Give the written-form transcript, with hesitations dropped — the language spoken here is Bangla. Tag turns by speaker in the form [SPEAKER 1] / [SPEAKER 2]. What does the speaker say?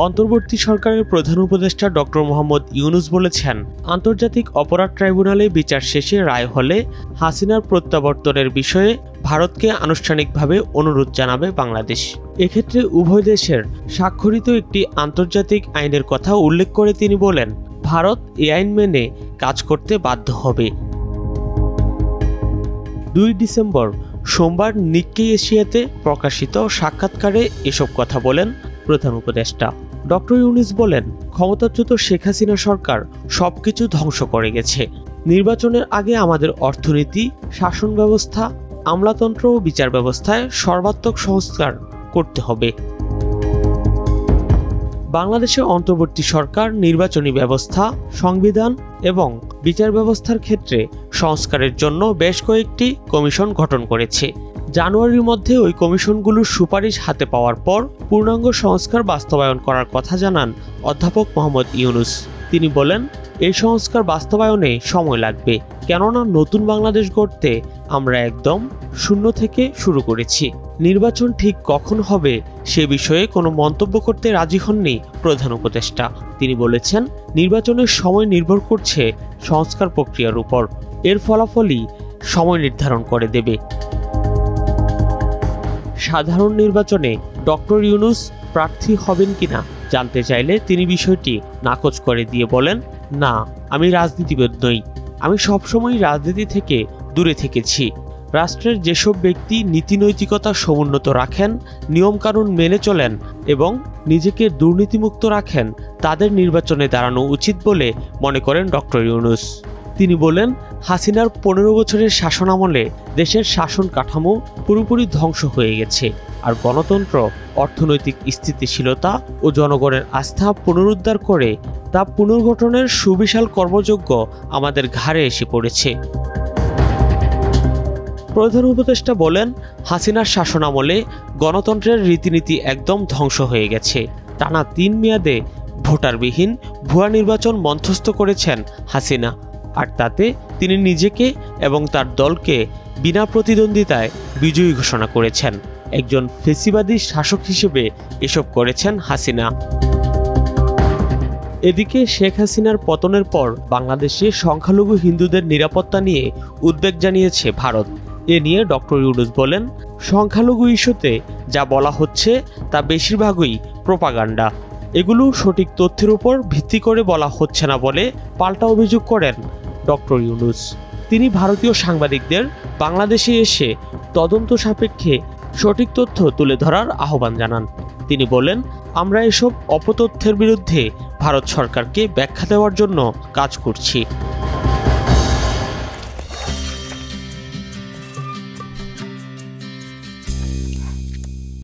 [SPEAKER 1] অন্তর্বর্তী সরকারের প্রধান উপদেষ্টা ডক্টর মোহাম্মদ ইউনূস বলেছেন, আন্তর্জাতিক অপরাধ ট্রাইব্যুনালে বিচার শেষে রায় হলে হাসিনার প্রত্যাবর্তনের বিষয়ে ভারতকে আনুষ্ঠানিকভাবে অনুরোধ জানাবে বাংলাদেশ। এক্ষেত্রে উভয় দেশের স্বাক্ষরিত একটি আন্তর্জাতিক আইনের কথা উল্লেখ করে তিনি বলেন, ভারত এই আইন মেনে কাজ করতে বাধ্য হবে। 2 ডিসেম্বর সোমবার নিক্কেই এশিয়াতে প্রকাশিত সাক্ষাৎকারে এসব কথা বলেন প্রধান উপদেষ্টা। ডক্টর ইউনূস বলেন, ক্ষমতাচ্যুত শেখ হাসিনা সরকার সবকিছু ধ্বংস করে গেছে। নির্বাচনের আগে আমাদের অর্থনীতি, শাসন ব্যবস্থা, আমলাতন্ত্র ও বিচার ব্যবস্থায় সর্বাত্মক সংস্কার করতে হবে। বাংলাদেশের অন্তর্বর্তী সরকার নির্বাচনী ব্যবস্থা, সংবিধান এবং বিচার ব্যবস্থার ক্ষেত্রে সংস্কারের জন্য বেশ কয়েকটি কমিশন গঠন করেছে। জানুয়ারির মধ্যে ওই কমিশনগুলোর সুপারিশ হাতে পাওয়ার পর পূর্ণাঙ্গ সংস্কার বাস্তবায়ন করার কথা জানান অধ্যাপক মোহাম্মদ ইউনূস। তিনি বলেন, এই সংস্কার বাস্তবায়নে সময় লাগবে, কেননা নতুন বাংলাদেশ গড়তে আমরা একদম শূন্য থেকে শুরু করেছি। নির্বাচন ঠিক কখন হবে সে বিষয়ে কোনো মন্তব্য করতে রাজি হননি প্রধান উপদেষ্টা। তিনি বলেছেন, নির্বাচনের সময় নির্ভর করছে সংস্কার প্রক্রিয়ার উপর, এর ফলাফলই সময় নির্ধারণ করে দেবে। সাধারণ নির্বাচনে ডক্টর ইউনূস প্রার্থী হবেন কিনা জানতে চাইলে তিনি বিষয়টি নাকচ করে দিয়ে বলেন, না, আমি রাজনীতিবিদ নই। আমি সবসময় রাজনীতি থেকে দূরে থেকেছি। রাষ্ট্রের যেসব ব্যক্তি নীতি নৈতিকতা সমুন্নত রাখেন, নিয়মকানুন মেনে চলেন এবং নিজেকে দুর্নীতিমুক্ত রাখেন, তাদের নির্বাচনে দাঁড়ানো উচিত বলে মনে করেন ডক্টর ইউনূস। তিনি বলেন, হাসিনার 15 বছরের শাসনামলে দেশের শাসন কাঠামো পুরোপুরি ধ্বংস হয়ে গেছে, আর গণতন্ত্র, অর্থনৈতিক স্থিতিশীলতা ও জনগণের আস্থা পুনরুদ্ধার করে তা পুনর্গঠনের সুবিশাল কর্মযজ্ঞ আমাদের ঘাড়ে এসে পড়েছে। প্রধান উপদেষ্টা বলেন, হাসিনার শাসনামলে গণতন্ত্রের রীতিনীতি একদম ধ্বংস হয়ে গেছে। টানা 3 মেয়াদে ভোটারবিহীন ভুয়া নির্বাচন মধ্যস্থ করেছেন হাসিনা, আর তাতে তিনি নিজেকে এবং তার দলকে বিনা প্রতিদ্বন্দ্বিতায় বিজয়ী ঘোষণা করেছেন। একজন ফেসিবাদী শাসক হিসেবে এসব করেছেন হাসিনা। এদিকে শেখ হাসিনার পতনের পর বাংলাদেশে সংখ্যালঘু হিন্দুদের নিরাপত্তা নিয়ে উদ্বেগ জানিয়েছে ভারত। এ নিয়ে ডক্টর ইউনূস বলেন, সংখ্যালঘু ইস্যুতে যা বলা হচ্ছে তা বেশিরভাগই প্রোপাগান্ডা। এগুলো সঠিক তথ্যের উপর ভিত্তি করে বলা হচ্ছে না বলে পাল্টা অভিযোগ করেন ডক্টর ইউনূস। তিনি ভারতীয় সাংবাদিকদের বাংলাদেশে এসে তদন্ত সাপেক্ষে সঠিক তথ্য তুলে ধরার আহ্বান জানান। তিনি বলেন, আমরা এসব অপতথ্যের বিরুদ্ধে ভারত সরকারকে ব্যাখ্যা দেওয়ার জন্য কাজ করছি।